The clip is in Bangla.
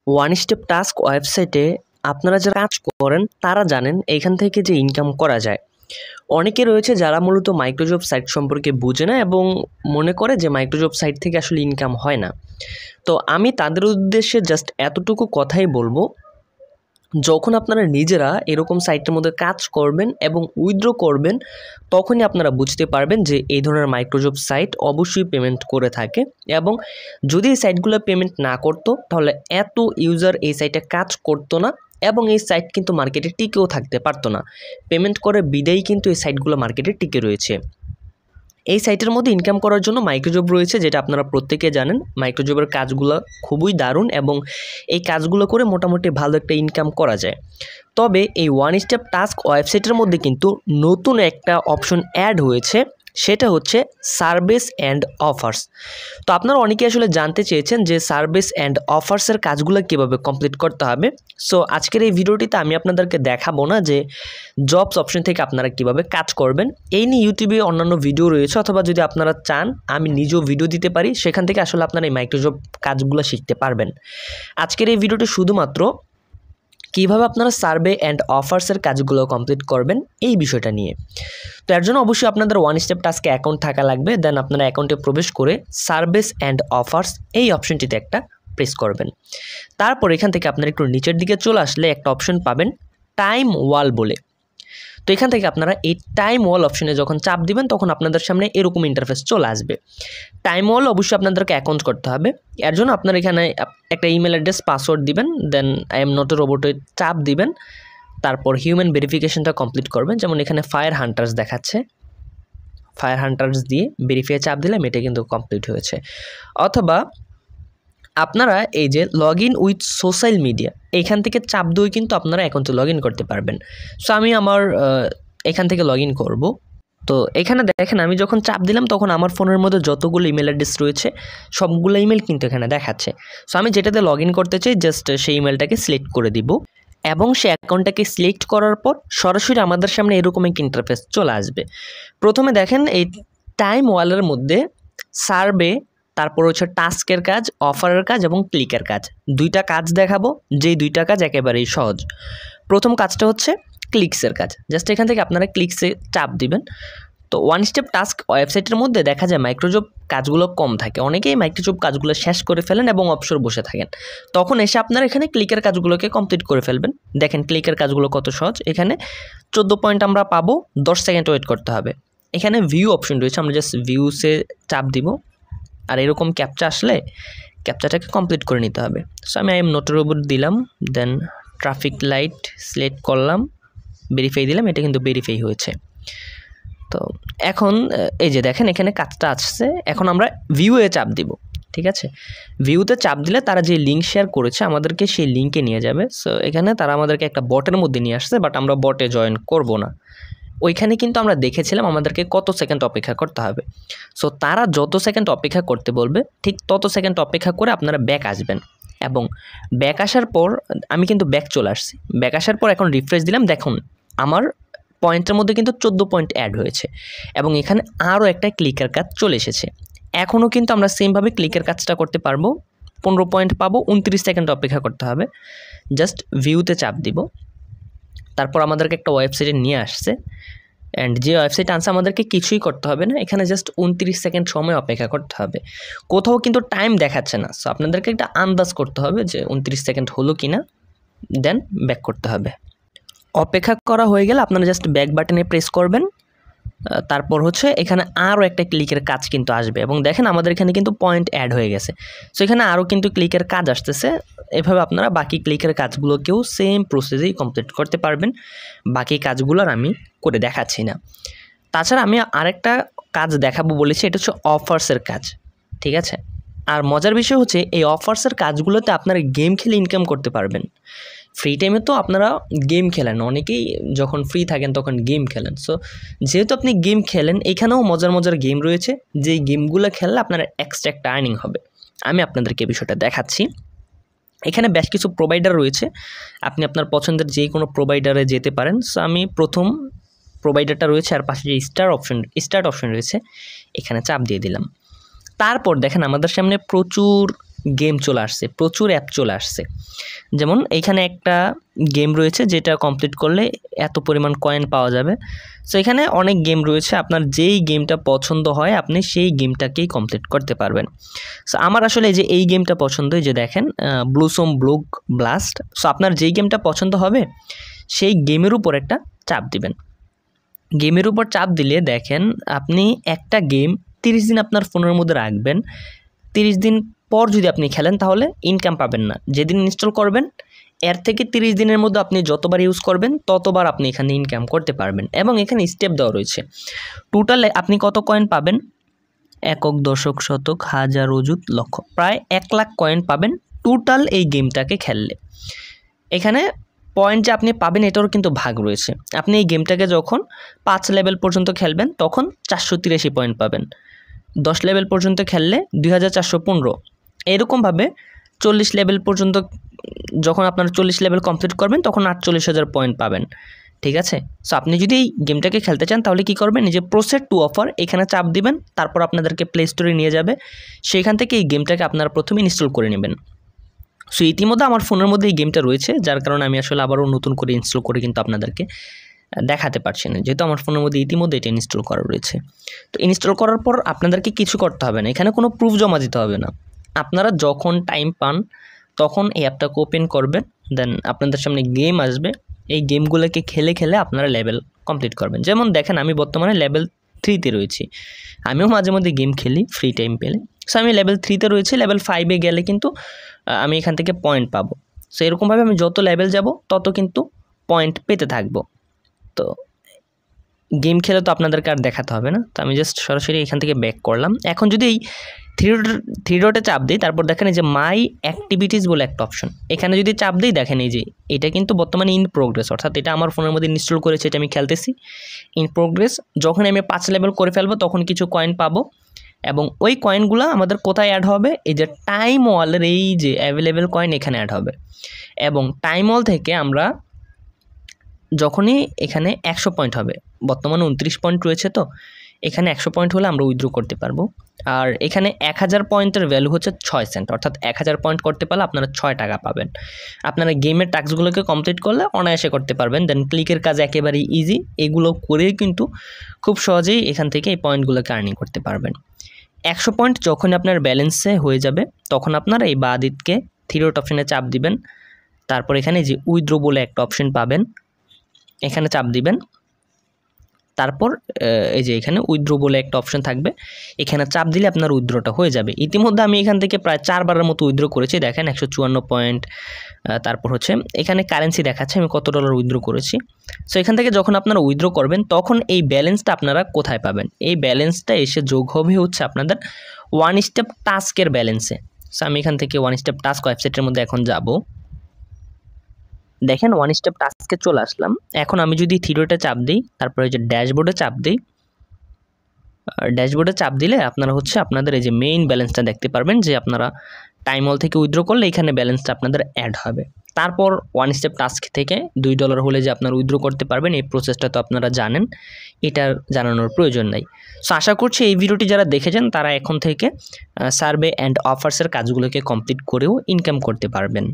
ওয়ান স্টেপ টাস্ক ওয়েবসাইটে আপনারা যারা কাজ করেন তারা জানেন এইখান থেকে যে ইনকাম করা যায়। অনেকে রয়েছে যারা মূলত মাইক্রোজব সাইট সম্পর্কে বুঝে না এবং মনে করে যে মাইক্রোজব সাইট থেকে আসলে ইনকাম হয় না। তো আমি তাদের উদ্দেশ্যে জাস্ট এতটুকু কথাই বলবো, যখন আপনারা নিজেরা এরকম সাইটের মধ্যে কাজ করবেন এবং উইথড্র করবেন, তখনই আপনারা বুঝতে পারবেন যে এই ধরনের মাইক্রোজব সাইট অবশ্যই পেমেন্ট করে থাকে। এবং যদি এই সাইটগুলো পেমেন্ট না করতো তাহলে এত ইউজার এই সাইটে কাজ করতো না এবং এই সাইট কিন্তু মার্কেটে টিকেও থাকতে পারতো না। পেমেন্ট করে বিদায়ী কিন্তু এই সাইটগুলো মার্কেটে টিকে রয়েছে। এই সাইটের মধ্যে ইনকাম করার জন্য মাইক্রোজব রয়েছে, যেটা আপনারা প্রত্যেকে জানেন। মাইক্রোজবের কাজগুলো খুবই দারুণ এবং এই কাজগুলো করে মোটামুটি ভালো একটা ইনকাম করা যায়। তবে এই ওয়ান স্টেপ টাস্ক ওয়েবসাইটের মধ্যে কিন্তু নতুন একটা অপশন অ্যাড হয়েছে, সেটা হচ্ছে সার্ভিস অ্যান্ড অফার্স। তো আপনারা অনেকে আসলে জানতে চেয়েছেন যে সার্ভিস অ্যান্ড অফার্সের কাজগুলো কীভাবে কমপ্লিট করতে হবে। সো আজকের এই ভিডিওটিতে আমি আপনাদেরকে দেখাবো না যে জবস অপশন থেকে আপনারা কিভাবে কাজ করবেন। এই নিয়ে ইউটিউবে অন্যান্য ভিডিও রয়েছে, অথবা যদি আপনারা চান আমি নিজেও ভিডিও দিতে পারি, সেখান থেকে আসলে আপনারা এই মাইক্রোজব কাজগুলো শিখতে পারবেন। আজকের এই ভিডিওটি শুধুমাত্র কীভাবে আপনারা সার্ভে অ্যান্ড অফার্সের কাজগুলো কমপ্লিট করবেন এই বিষয়টা নিয়ে। তো এর জন্য অবশ্যই আপনাদের ওয়ান স্টেপ টাস্কে অ্যাকাউন্ট থাকা লাগবে। দেন আপনারা অ্যাকাউন্টে প্রবেশ করে সার্ভিস অ্যান্ড অফার্স এই অপশনটিতে একটা প্রেস করবেন। তারপর এখান থেকে আপনারা একটু নিচের দিকে চলে আসলে একটা অপশন পাবেন টাইম ওয়াল বলে। তো এখান থেকে আপনারা এই টাইম ওয়াল অপশনে যখন চাপ দিবেন তখন আপনাদের সামনে এরকম ইন্টারফেস চলে আসবে। টাইম ওয়াল অবশ্যই আপনাদেরকে অ্যাকাউন্ট করতে হবে। এর জন্য আপনারা এখানে একটা ইমেল অ্যাড্রেস, পাসওয়ার্ড দিবেন, then I am not a রোবটে চাপ দিবেন, তারপর হিউম্যান ভেরিফিকেশনটা কমপ্লিট করবেন। যেমন এখানে ফায়ার হান্টার্স দেখাচ্ছে, ফায়ার হান্টার্স দিয়ে ভেরিফাই চাপ দিলাম, এটা কিন্তু কমপ্লিট হয়েছে। অথবা আপনারা এই যে log in with social media, এইখান থেকে চাপ দিয়ে কিন্তু আপনারা অ্যাকাউন্টে লগ ইন করতে পারবেন। সো আমি আমার এখান থেকে লগ ইন করবো। তো এখানে দেখেন আমি যখন চাপ দিলাম তখন আমার ফোনের মধ্যে যতগুলো ইমেল অ্যাড্রেস রয়েছে সবগুলো ইমেল কিন্তু এখানে দেখাচ্ছে। সো আমি যেটাতে লগ ইন করতে চাই জাস্ট সেই ইমেলটাকে সিলেক্ট করে দিব এবং সে অ্যাকাউন্টটাকে সিলেক্ট করার পর সরাসরি আমাদের সামনে এরকম একটা ইন্টারফেস চলে আসবে। প্রথমে দেখেন এই টাইম ওয়ালের মধ্যে সার্ভে, তারপর হচ্ছে টাস্কের কাজ, অফারের কাজ এবং ক্লিকের কাজ, দুইটা কাজ দেখাবো, যেই দুইটা কাজ একেবারেই সহজ। প্রথম কাজটা হচ্ছে ক্লিকসের কাজ। জাস্ট এখান থেকে আপনারা ক্লিকসে চাপ দিবেন। তো ওয়ান স্টেপ টাস্ক ওয়েবসাইটের মধ্যে দেখা যায় মাইক্রোজব কাজগুলো কম থাকে, অনেকেই মাইক্রোজব কাজগুলো শেষ করে ফেলেন এবং অবসর বসে থাকেন। তখন এসে আপনারা এখানে ক্লিকের কাজগুলোকে কমপ্লিট করে ফেলবেন। দেখেন ক্লিকের কাজগুলো কত সহজ। এখানে 14 পয়েন্ট আমরা পাবো, 10 সেকেন্ড ওয়েট করতে হবে। এখানে ভিউ অপশন রয়েছে, আমরা জাস্ট ভিউসে চাপ দিব আর এরকম ক্যাপচা আসলে ক্যাপচাটাকে কমপ্লিট করে নিতে হবে। সো আমি I am not A robot দিলাম, দেন ট্রাফিক লাইট সিলেক্ট করলাম, ভেরিফাই দিলাম, এটা কিন্তু ভেরিফাই হয়েছে। তো এখন এই যে দেখেন এখানে কাজটা আসছে। এখন আমরা ভিউয়ে চাপ দিব, ঠিক আছে। ভিউতে চাপ দিলে তারা যে লিঙ্ক শেয়ার করেছে আমাদেরকে সেই লিঙ্কে নিয়ে যাবে। সো এখানে তারা আমাদেরকে একটা বটের মধ্যে নিয়ে আসছে, বাট আমরা বটে জয়েন করব না। ওইখানে কিন্তু আমরা দেখেছিলাম আমাদেরকে কত সেকেন্ড অপেক্ষা করতে হবে। সো তারা যত সেকেন্ড অপেক্ষা করতে বলবে ঠিক তত সেকেন্ড অপেক্ষা করে আপনারা ব্যাক আসবেন। এবং ব্যাক আসার পর আমি কিন্তু ব্যাক চলে আসছি। ব্যাক আসার পর এখন রিফ্রেশ দিলাম, দেখুন আমার পয়েন্টের মধ্যে কিন্তু 14 পয়েন্ট অ্যাড হয়েছে এবং এখানে আরও একটা ক্লিকের কাজ চলে এসেছে। এখনও কিন্তু আমরা সেমভাবে ক্লিকের কাজটা করতে পারবো। 15 পয়েন্ট পাবো, 29 সেকেন্ড অপেক্ষা করতে হবে। জাস্ট ভিউতে চাপ দিব, তারপর আমাদেরকে একটা ওয়েবসাইটে নিয়ে আসছে। অ্যান্ড যে ওয়েবসাইট আনছে আমাদেরকে কিছুই করতে হবে না, এখানে জাস্ট 29 সেকেন্ড সময় অপেক্ষা করতে হবে। কোথাও কিন্তু টাইম দেখাচ্ছে না। সো আপনাদেরকে একটা আন্দাজ করতে হবে যে 29 সেকেন্ড হলো কি না, দেন ব্যাক করতে হবে। অপেক্ষা করা হয়ে গেলে আপনারা জাস্ট ব্যাক বাটনে প্রেস করবেন। তারপর হচ্ছে এখানে আরও একটা ক্লিকের কাজ কিন্তু আসবে এবং দেখেন আমাদের এখানে কিন্তু পয়েন্ট অ্যাড হয়ে গেছে। সো এখানে আরও কিন্তু ক্লিকের কাজ আসতেছে। এভাবে আপনারা বাকি ক্লিকের কাজগুলোকেও সেম প্রসেসেই কমপ্লিট করতে পারবেন। বাকি কাজগুলোর আমি করে দেখাচ্ছি না। তাছাড়া আমি আরেকটা কাজ দেখাবো বলেছি, এটা হচ্ছে অফার্সের কাজ, ঠিক আছে। আর মজার বিষয় হচ্ছে এই অফার্সের কাজগুলোতে আপনারা গেম খেলে ইনকাম করতে পারবেন। ফ্রি টাইমে তো আপনারা গেম খেলেন, অনেকেই যখন ফ্রি থাকেন তখন গেম খেলেন। সো যেহেতু আপনি গেম খেলেন, এখানেও মজার মজার গেম রয়েছে, যেই গেমগুলো খেললে আপনার এক্সট্রা একটা আর্নিং হবে। আমি আপনাদেরকে বিষয়টা দেখাচ্ছি। এখানে বেশ কিছু প্রোভাইডার রয়েছে, আপনি আপনার পছন্দের যে কোনো প্রোভাইডারে যেতে পারেন। সো আমি প্রথম প্রোভাইডারটা রয়েছে আর পাশে যে স্টার্ট অপশন রয়েছে এখানে চাপ দিয়ে দিলাম। তারপর দেখেন আমাদের সামনে প্রচুর গেম চলে আসছে, প্রচুর অ্যাপ চলে আসছে। যেমন এইখানে একটা গেম রয়েছে যেটা কমপ্লিট করলে এত পরিমাণ কয়েন পাওয়া যাবে। সো এখানে অনেক গেম রয়েছে, আপনার যেই গেমটা পছন্দ হয় আপনি সেই গেমটাকেই কমপ্লিট করতে পারবেন। সো আমার আসলে যে এই গেমটা পছন্দ, এই যে দেখেন ব্লুসম ব্লুক ব্লাস্ট। সো আপনার যেই গেমটা পছন্দ হবে সেই গেমের উপর একটা চাপ দিবেন। গেমের উপর চাপ দিলে দেখেন আপনি একটা গেম 30 দিন আপনার ফোনের মধ্যে রাখবেন। 30 দিন পর যদি আপনি খেলেন তাহলে ইনকাম পাবেন না। যেদিন ইনস্টল করবেন এর থেকে 30 দিনের মধ্যে আপনি যতবার ইউজ করবেন ততবার আপনি এখানে ইনকাম করতে পারবেন। এবং এখানে স্টেপ দেওয়া রয়েছে, টোটালে আপনি কত কয়েন পাবেন, একক, দশক, শতক, হাজার, অযুত, লক্ষ, প্রায় 1 লাখ কয়েন পাবেন টোটাল এই গেমটাকে খেললে। এখানে পয়েন্ট যে আপনি পাবেন এটারও কিন্তু ভাগ রয়েছে। আপনি এই গেমটাকে যখন 5 লেভেল পর্যন্ত খেলবেন তখন 483 পয়েন্ট পাবেন, 10 লেভেল পর্যন্ত খেললে 2415, এরকমভাবে 40 লেভেল পর্যন্ত যখন আপনারা 40 লেভেল কমপ্লিট করবেন তখন 48,000 পয়েন্ট পাবেন। ঠিক আছে। সো আপনি যদি এই গেমটাকে খেলতে চান তাহলে কি করবেন, এই যে প্রসেড টু অফার এখানে চাপ দিবেন, তারপর আপনাদেরকে প্লে স্টোরে নিয়ে যাবে, সেখান থেকে এই গেমটাকে আপনারা প্রথমে ইনস্টল করে নেবেন। সো ইতিমধ্যে আমার ফোনের মধ্যে এই গেমটা রয়েছে, যার কারণে আমি আসলে আবারও নতুন করে ইনস্টল করে কিন্তু আপনাদেরকে দেখাতে পারছি না, যেহেতু আমার ফোনের মধ্যে ইতিমধ্যে এটা ইনস্টল করা রয়েছে। তো ইনস্টল করার পর আপনাদেরকে কিছু করতে হবে না, এখানে কোনো প্রুফ জমা দিতে হবে না। আপনারা যখন টাইম পান তখন এই অ্যাপটাকে ওপেন করবেন, দেন আপনাদের সামনে গেম আসবে, এই গেমগুলোকে খেলে খেলে আপনারা লেভেল কমপ্লিট করবেন। যেমন দেখেন আমি বর্তমানে লেভেল 3-তে রয়েছি, আমিও মাঝে মধ্যে গেম খেলি ফ্রি টাইম পেলে। সো আমি লেভেল 3-তে রয়েছি, লেভেল 5-এ গেলে কিন্তু আমি এখান থেকে পয়েন্ট পাবো। সো এরকমভাবে আমি যত লেভেল যাব তত কিন্তু পয়েন্ট পেতে থাকবো। তো গেম খেলে তো আপনাদেরকে আর দেখাতে হবে না, তো আমি জাস্ট সরাসরি এখান থেকে ব্যাক করলাম। এখন যদি এই থ্রি ডটে চাপ দিই, তারপর দেখেন এই যে মাই অ্যাক্টিভিটিস বলে একটা অপশন, এখানে যদি চাপ দিই দেখেন এই যে এটা কিন্তু বর্তমানে ইন প্রোগ্রেস, অর্থাৎ এটা আমার ফোনের মধ্যে ইনস্টল করেছে, এটা আমি খেলতেছি ইন প্রোগ্রেস। যখন আমি 5 লেভেল করে ফেলবো তখন কিছু কয়েন পাবো, এবং ওই কয়েনগুলো আমাদের কোথায় অ্যাড হবে, এই যে টাইম ওয়ালের এই যে অ্যাভেলেবেল কয়েন এখানে অ্যাড হবে। এবং টাইম ওয়াল থেকে আমরা যখনই এখানে 100 পয়েন্ট হবে, বর্তমানে 29 পয়েন্ট রয়েছে, তো এখানে 100 পয়েন্ট হলে আমরা উইথড্র করতে পারবো। আর এখানে 1000 পয়েন্টের ভ্যালু হচ্ছে 6 সেন্ট, অর্থাৎ 1000 পয়েন্ট করতে পারলে আপনারা 6 টাকা পাবেন। আপনারা গেমের টাস্কগুলোকে কমপ্লিট করলে অনায়াসে করতে পারবেন। দেন ক্লিকের কাজ একেবারেই ইজি, এগুলো করেই কিন্তু খুব সহজেই এখান থেকে এই পয়েন্টগুলোকে আর্নিং করতে পারবেন। 100 পয়েন্ট যখন আপনার ব্যালেন্সে হয়ে যাবে তখন আপনারা এই বাঁ দিকে থ্রি ডট অপশনে চাপ দিবেন, তারপর এখানে যে উইথড্র বলে একটা অপশন পাবেন, এখানে চাপ দিবেন। তারপর এই যে এখানে উইথড্র বলে একটা অপশন থাকবে, এখানে চাপ দিলে আপনার উইথড্রটা হয়ে যাবে। ইতিমধ্যে আমি এখান থেকে প্রায় 4 বারের মতো উইথড্র করেছি, দেখেন 154 পয়েন্ট। তারপর হচ্ছে এখানে কারেন্সি দেখাচ্ছে আমি কত ডলার উইথড্র করেছি। সো এখান থেকে যখন আপনারা উইথড্র করবেন তখন এই ব্যালেন্সটা আপনারা কোথায় পাবেন, এই ব্যালেন্সটা এসে যোগ হবে হচ্ছে আপনাদের ওয়ান স্টেপ টাস্কের ব্যালেন্সে। সো আমি এখান থেকে ওয়ান স্টেপ টাস্ক ওয়েবসাইটের মধ্যে এখন যাব, দেখেন ওয়ান স্টেপ টাস্কে চলে আসলাম। এখন আমি যদি থ্রিডটে চাপ দিই, তারপরে যে ড্যাশবোর্ডে চাপ দিই, ড্যাশবোর্ডে চাপ দিলে আপনারা হচ্ছে আপনাদের এই যে মেইন ব্যালেন্সটা দেখতে পারবেন, যে আপনারা টাইম ওয়াল থেকে উইথড্র করলে এখানে ব্যালেন্সটা আপনাদের অ্যাড হবে। তারপর ওয়ান স্টেপ টাস্ক থেকে $2 হলে যে আপনারা উইথড্র করতে পারবেন, এই প্রসেসটা তো আপনারা জানেন, এটার জানানোর প্রয়োজন নাই। সো আশা করছি এই ভিডিওটি যারা দেখেছেন তারা এখন থেকে সার্ভে অ্যান্ড অফার্সের কাজগুলোকে কমপ্লিট করেও ইনকাম করতে পারবেন।